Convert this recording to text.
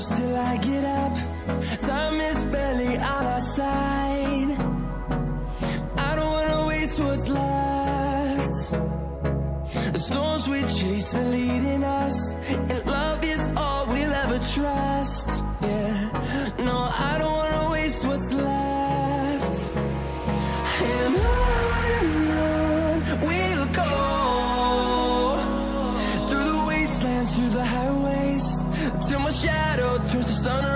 close till I get up. Time is barely on our side. I don't wanna waste what's left. The storms we chase are leading us, and love is all we'll ever trust. Yeah, no, I don't wanna waste what's left. And on we'll go, through the wastelands, through the highways, till my shadow turns to sun